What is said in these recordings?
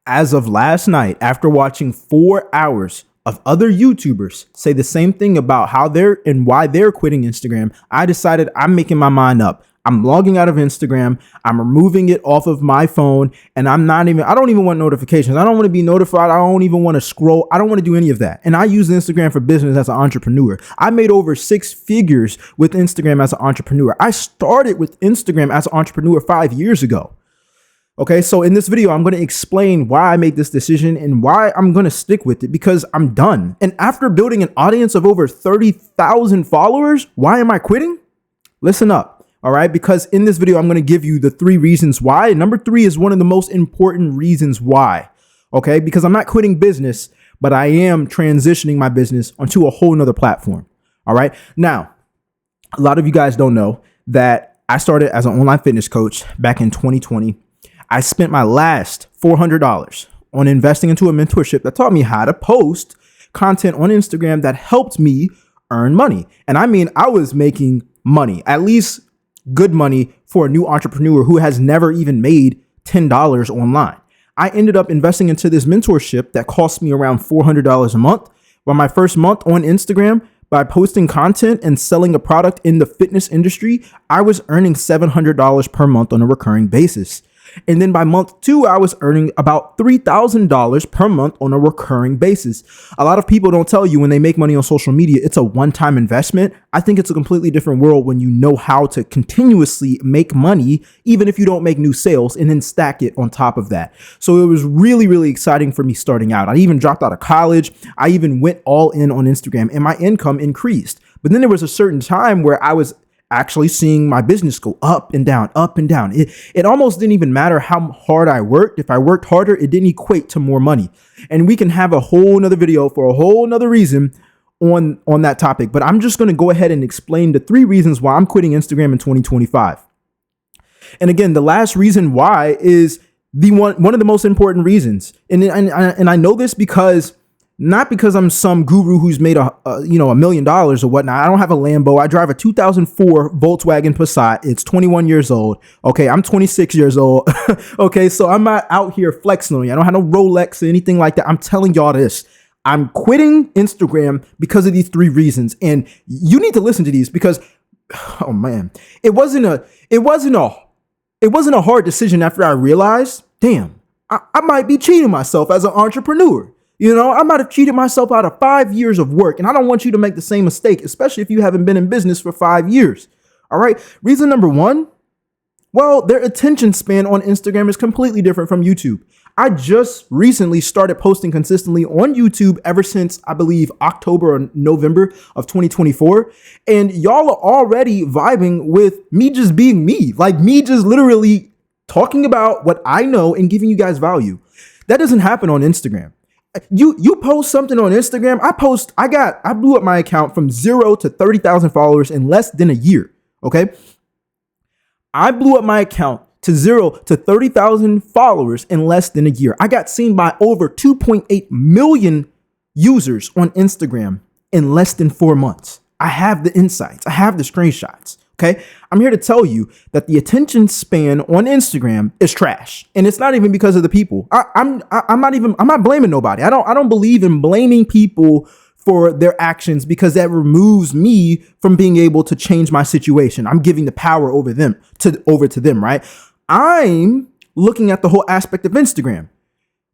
As of last night, after watching 4 hours of other YouTubers say the same thing about how they're and why they're quitting Instagram, I decided I'm making my mind up. I'm logging out of Instagram. I'm removing it off of my phone, and I don't even want notifications. I don't want to be notified. I don't even want to scroll. I don't want to do any of that. And I use Instagram for business as an entrepreneur. I made over 6 figures with Instagram as an entrepreneur. I started with Instagram as an entrepreneur 5 years ago. Okay, so in this video, I'm going to explain why I made this decision and why I'm going to stick with it, because I'm done. And after building an audience of over 30,000 followers, why am I quitting? Listen up, all right? Because in this video, I'm going to give you the 3 reasons why. Number 3 is one of the most important reasons why, okay? Because I'm not quitting business, but I am transitioning my business onto a whole nother platform, all right? Now, a lot of you guys don't know that I started as an online fitness coach back in 2020. I spent my last $400 on investing into a mentorship that taught me how to post content on Instagram that helped me earn money. And I mean, I was making money, at least good money for a new entrepreneur who has never even made $10 online. I ended up investing into this mentorship that cost me around $400 a month. By my first month on Instagram, by posting content and selling a product in the fitness industry, I was earning $700 per month on a recurring basis. And then by month 2, I was earning about $3,000 per month on a recurring basis. A lot of people don't tell you when they make money on social media, it's a one-time investment. I think it's a completely different world when you know how to continuously make money, even if you don't make new sales, and then stack it on top of that. So it was really, really exciting for me starting out. I even dropped out of college. I even went all in on Instagram and my income increased. But then there was a certain time where I was actually seeing my business go up and down, up and down. It almost didn't even matter how hard I worked. If I worked harder, it didn't equate to more money. And we can have a whole nother video for a whole nother reason on that topic. But I'm just going to go ahead and explain the 3 reasons why I'm quitting Instagram in 2025. And again, the last reason why is the one of the most important reasons. And I know this because not because I'm some guru who's made $1 million or whatnot. I don't have a Lambo. I drive a 2004 Volkswagen Passat. It's 21 years old. Okay, I'm 26 years old. Okay, so I'm not out here flexing on you. I don't have no Rolex or anything like that. I'm telling y'all this. I'm quitting Instagram because of these 3 reasons, and you need to listen to these because, oh man, it wasn't a hard decision after I realized, damn, I might be cheating myself as an entrepreneur. You know, I might have cheated myself out of 5 years of work, and I don't want you to make the same mistake, especially if you haven't been in business for 5 years. All right. Reason number 1, well, their attention span on Instagram is completely different from YouTube. I just recently started posting consistently on YouTube ever since, I believe, October or November of 2024. And y'all are already vibing with me just being me, like me just literally talking about what I know and giving you guys value. That doesn't happen on Instagram. You post something on Instagram. I blew up my account from 0 to 30,000 followers in less than a year. Okay. I blew up my account to 0 to 30,000 followers in less than a year. I got seen by over 2.8 million users on Instagram in less than 4 months. I have the insights. I have the screenshots. Okay. I'm here to tell you that the attention span on Instagram is trash. And it's not even because of the people. I'm not blaming nobody. I don't believe in blaming people for their actions because that removes me from being able to change my situation. I'm giving the power over to them, right? I'm looking at the whole aspect of Instagram.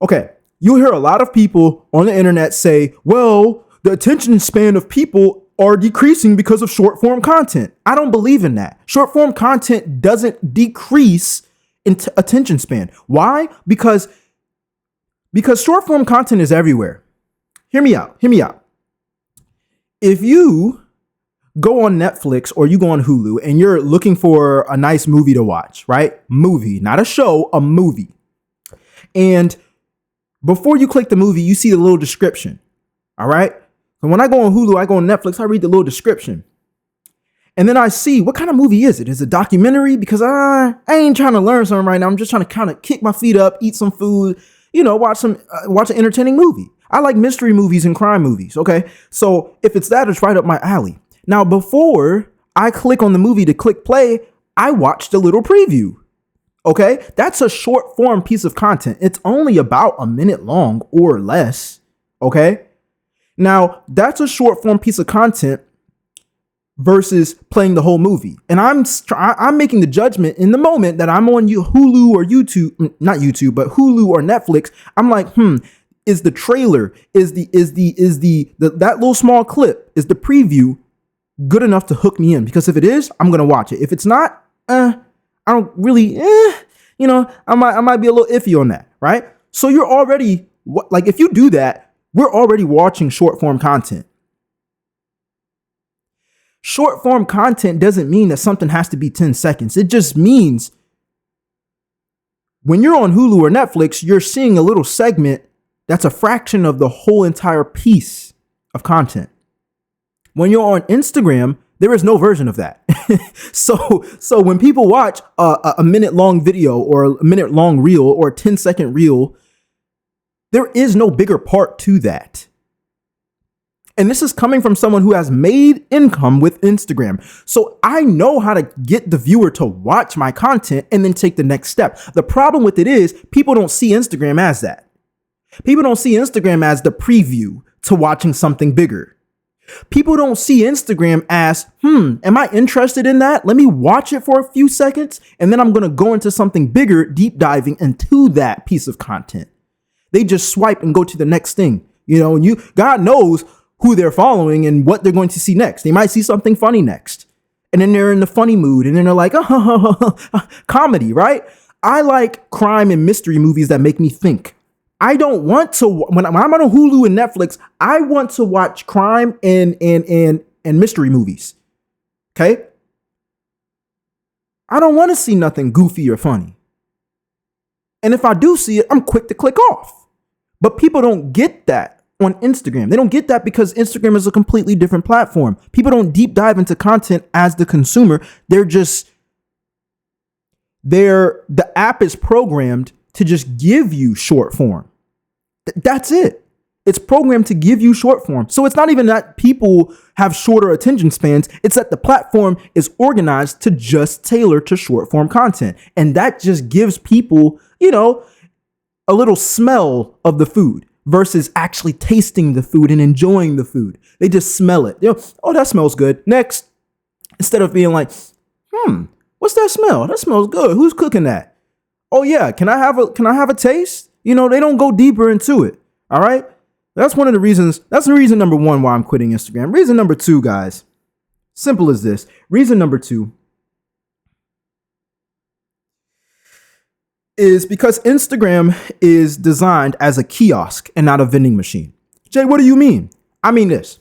Okay. You'll hear a lot of people on the internet say, well, the attention span of people are decreasing because of short form content. I don't believe in that. Short form content doesn't decrease in attention span. Why? Because short form content is everywhere. Hear me out. If you go on Netflix or you go on Hulu and you're looking for a nice movie to watch, right? Movie, not a show, a movie. And before you click the movie, you see the little description. All right. And when I go on Hulu, I go on Netflix, I read the little description. And then I see, what kind of movie is it? Is it a documentary? Because I ain't trying to learn something right now. I'm just trying to kind of kick my feet up, eat some food, watch an entertaining movie. I like mystery movies and crime movies. Okay. So if it's that, it's right up my alley. Now, before I click on the movie to click play, I watched a little preview. Okay, that's a short form piece of content. It's only about a minute long or less. Okay, now that's a short form piece of content versus playing the whole movie. And I'm making the judgment in the moment that I'm on Hulu or YouTube, not YouTube, but Hulu or Netflix. I'm like, is the trailer, is the that little small clip, is the preview good enough to hook me in? Because if it is, I'm gonna watch it. If it's not, I don't really, I might be a little iffy on that, right? So you're already, like, if you do that, we're already watching short form content. Short form content doesn't mean that something has to be 10 seconds. It just means when you're on Hulu or Netflix, you're seeing a little segment that's a fraction of the whole entire piece of content. When you're on Instagram, there is no version of that. So when people watch a minute long video or a minute long reel or a 10-second reel, there is no bigger part to that. And this is coming from someone who has made income with Instagram. So I know how to get the viewer to watch my content and then take the next step. The problem with it is people don't see Instagram as that. People don't see Instagram as the preview to watching something bigger. People don't see Instagram as, am I interested in that? Let me watch it for a few seconds, and then I'm going to go into something bigger, deep diving into that piece of content. They just swipe and go to the next thing. God knows who they're following and what they're going to see next. They might see something funny next, and then they're in the funny mood, and then they're like, comedy, right? I like crime and mystery movies that make me think. I don't want to, when I'm on Hulu and Netflix, I want to watch crime and mystery movies. Okay? I don't want to see nothing goofy or funny. And if I do see it, I'm quick to click off. But people don't get that on Instagram. They don't get that because Instagram is a completely different platform. People don't deep dive into content as the consumer. The app is programmed to just give you short form. That's it. It's programmed to give you short form. So it's not even that people have shorter attention spans. It's that the platform is organized to just tailor to short form content. And that just gives people, a little smell of the food versus actually tasting the food and enjoying the food. They just smell it. Oh, that smells good. Next, instead of being like, what's that smell? That smells good. Who's cooking that? Oh yeah, can I have a taste? They don't go deeper into it. All right. That's one of the reasons. That's the reason number one why I'm quitting Instagram. Reason number two, guys, simple as this. Reason number two is because Instagram is designed as a kiosk and not a vending machine. Jay, what do you mean? I mean this.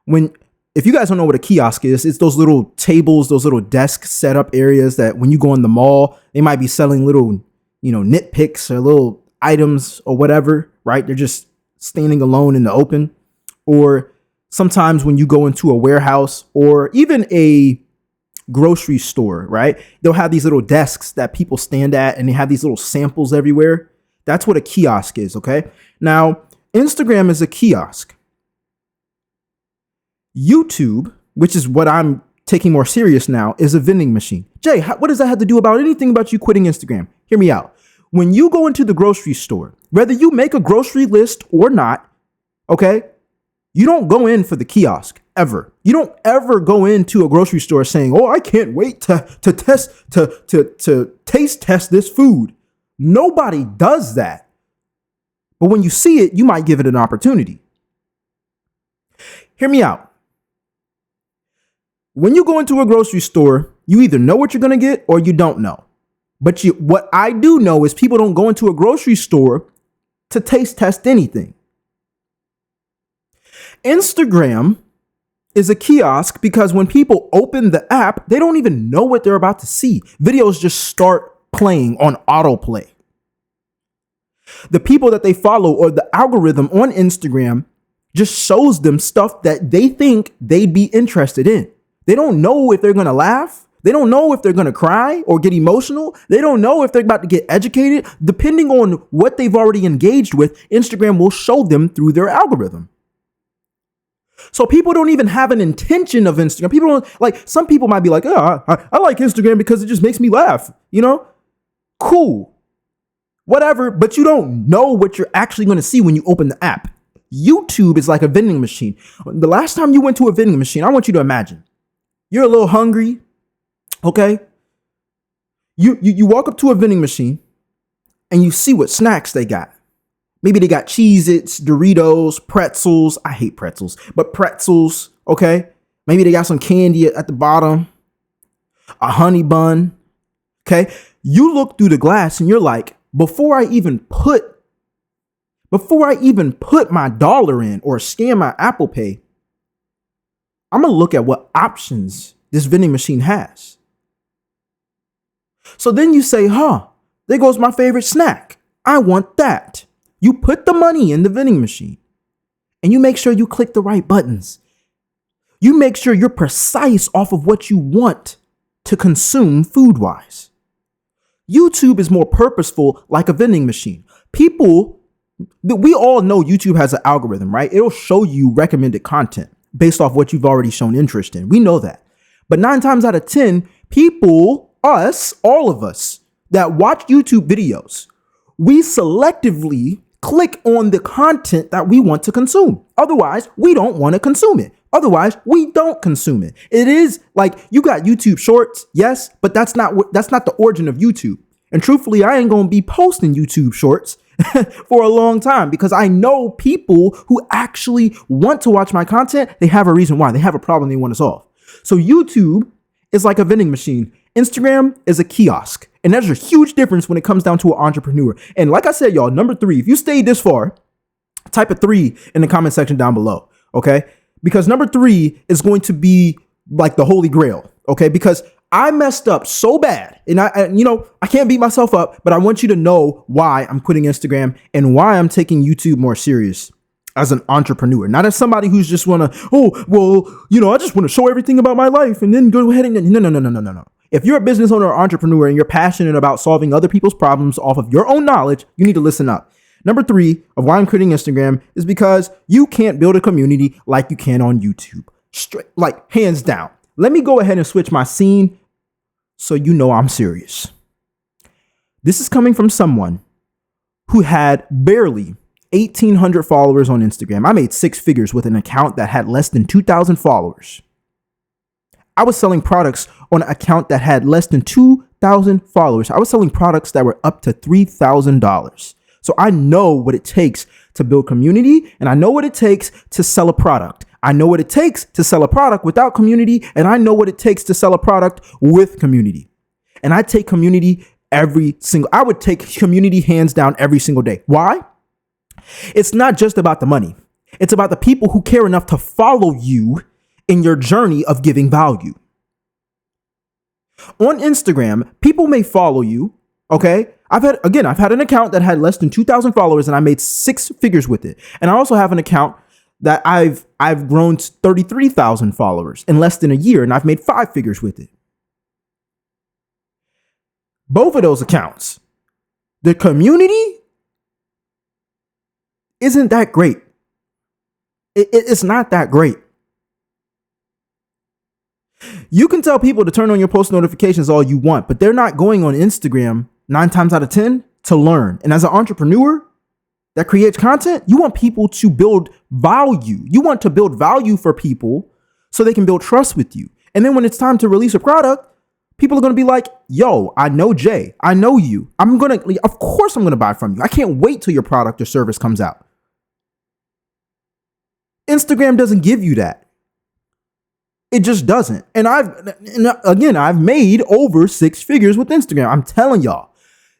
If you guys don't know what a kiosk is, it's those little tables, those little desk setup areas that when you go in the mall, they might be selling little, nitpicks or little items or whatever, right? They're just standing alone in the open. Or sometimes when you go into a warehouse or even a grocery store, right? They'll have these little desks that people stand at and they have these little samples everywhere. That's what a kiosk is, okay? Now, Instagram is a kiosk. YouTube, which is what I'm taking more serious now, is a vending machine. Jay, what does that have to do about anything about you quitting Instagram? Hear me out. When you go into the grocery store, whether you make a grocery list or not, okay, you don't go in for the kiosk ever. You don't ever go into a grocery store saying, "Oh, I can't wait to taste test this food." Nobody does that. But when you see it, you might give it an opportunity. Hear me out. When you go into a grocery store, you either know what you're going to get or you don't know. But what I do know is people don't go into a grocery store to taste test anything. Instagram is a kiosk because when people open the app, they don't even know what they're about to see. Videos just start playing on autoplay. The people that they follow or the algorithm on Instagram just shows them stuff that they think they'd be interested in. They don't know if they're going to laugh. They don't know if they're going to cry or get emotional. They don't know if they're about to get educated. Depending on what they've already engaged with, Instagram will show them through their algorithm. So people don't even have an intention of Instagram. People don't, like, some people might be like, "Oh, I like Instagram because it just makes me laugh." Cool. Whatever, but you don't know what you're actually going to see when you open the app. YouTube is like a vending machine. The last time you went to a vending machine, I want you to imagine you're a little hungry, okay? You walk up to a vending machine and you see what snacks they got. Maybe they got Cheez-Its, Doritos, pretzels. I hate pretzels, but pretzels, okay? Maybe they got some candy at the bottom, a honey bun, okay? You look through the glass and you're like, before I even put my dollar in or scan my Apple Pay, I'm going to look at what options this vending machine has. So then you say, there goes my favorite snack. I want that. You put the money in the vending machine and you make sure you click the right buttons. You make sure you're precise off of what you want to consume food-wise. YouTube is more purposeful, like a vending machine. We all know YouTube has an algorithm, right? It'll show you recommended content based off what you've already shown interest in. We know that. But 9 times out of 10, all of us that watch YouTube videos, we selectively click on the content that we want to consume. Otherwise, we don't want to consume it. Otherwise, we don't consume it. It is like you got YouTube Shorts, yes, but that's not the origin of YouTube. And truthfully, I ain't going to be posting YouTube Shorts for a long time because I know people who actually want to watch my content. They have a reason why. They have a problem they want to solve. So YouTube is like a vending machine. Instagram is a kiosk. And there's a huge difference when it comes down to an entrepreneur. And like I said, y'all, number 3, if you stayed this far, type a 3 in the comment section down below. Okay. Because number 3 is going to be like the holy grail. Okay. Because I messed up so bad and I can't beat myself up, but I want you to know why I'm quitting Instagram and why I'm taking YouTube more serious as an entrepreneur, not as somebody who's just I just want to show everything about my life and then go ahead and no. If you're a business owner or entrepreneur and you're passionate about solving other people's problems off of your own knowledge, you need to listen up. Number 3 of why I'm quitting Instagram is because you can't build a community like you can on YouTube. Straight, like hands down. Let me go ahead and switch my scene so you know I'm serious. This is coming from someone who had barely 1,800 followers on Instagram. I made 6 figures with an account that had less than 2,000 followers. I was selling products on an account that had less than 2,000 followers. I was selling products that were up to $3,000. So I know what it takes to build community, and I know what it takes to sell a product. I know what it takes to sell a product without community, and I know what it takes to sell a product with community. And I take community I would take community hands down every single day. Why? It's not just about the money. It's about the people who care enough to follow you in your journey of giving value. On Instagram, people may follow you, okay? I've had an account that had less than 2,000 followers and I made 6 figures with it. And I also have an account that I've grown to 33,000 followers in less than a year and I've made 5 figures with it. Both of those accounts, the community isn't that great. It's not that great. You can tell people to turn on your post notifications all you want, but they're not going on Instagram 9 times out of 10 to learn. And as an entrepreneur that creates content, you want people to build value. You want to build value for people so they can build trust with you. And then when it's time to release a product, people are going to be like, yo, I know Jay. I know you. Of course I'm going to buy from you. I can't wait till your product or service comes out. Instagram doesn't give you that. It just doesn't. And I've made over 6 figures with Instagram. I'm telling y'all,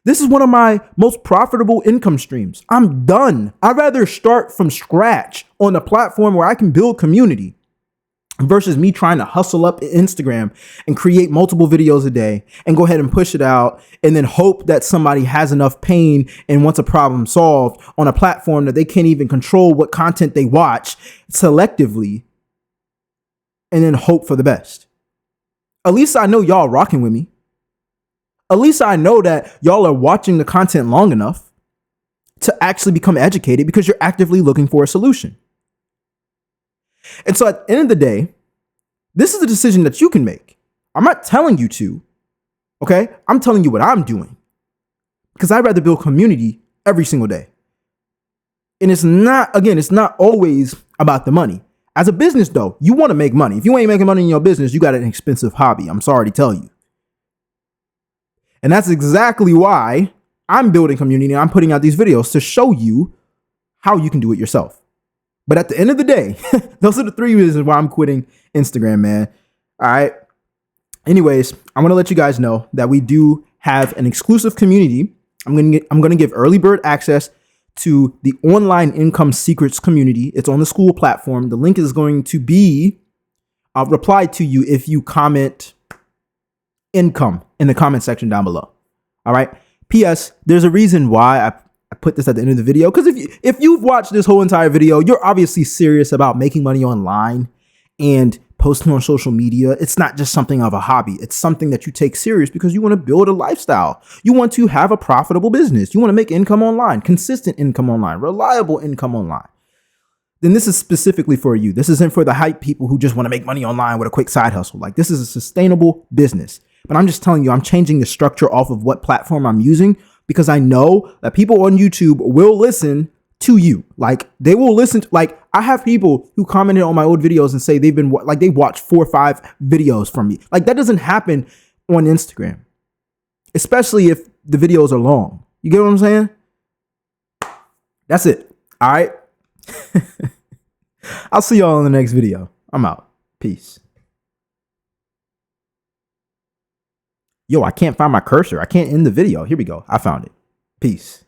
this is one of my most profitable income streams. I'm done. I'd rather start from scratch on a platform where I can build community versus me trying to hustle up Instagram and create multiple videos a day and go ahead and push it out and then hope that somebody has enough pain and wants a problem solved on a platform that they can't even control what content they watch selectively. And then hope for the best. At least I know y'all rocking with me. At least I know that y'all are watching the content long enough to actually become educated because you're actively looking for a solution. And so at the end of the day, this is a decision that you can make. I'm not telling you to, okay? I'm telling you what I'm doing. because I'd rather build community every single day. And it's not always about the money. As a business, though, you want to make money. If you ain't making money in your business, you got an expensive hobby. I'm sorry to tell you. And that's exactly why I'm building community and I'm putting out these videos to show you how you can do it yourself. But at the end of the day, those are the 3 reasons why I'm quitting Instagram, man. All right. Anyways, I'm going to let you guys know that we do have an exclusive community. I'm going to give early bird access to the online income secrets community. It's on the Skool platform. The link is going to be replied to you if you comment income in the comment section down below. All right. P.S. There's a reason why I put this at the end of the video, because if you've watched this whole entire video, you're obviously serious about making money online and posting on social media. It's not just something of a hobby. It's something that you take serious because you want to build a lifestyle. You want to have a profitable business. You want to make income online, consistent income online, reliable income online. Then this is specifically for you. This isn't for the hype people who just want to make money online with a quick side hustle. Like, this is a sustainable business. But I'm just telling you, I'm changing the structure off of what platform I'm using, because I know that people on YouTube will listen to you. Like, they will listen to, like, I have people who commented on my old videos and say they watched 4 or 5 videos from me. Like, that doesn't happen on Instagram, especially if the videos are long. You get what I'm saying? That's it. All right. I'll see y'all in the next video. I'm out. Peace. Yo, I can't find my cursor. I can't end the video. Here we go. I found it. Peace.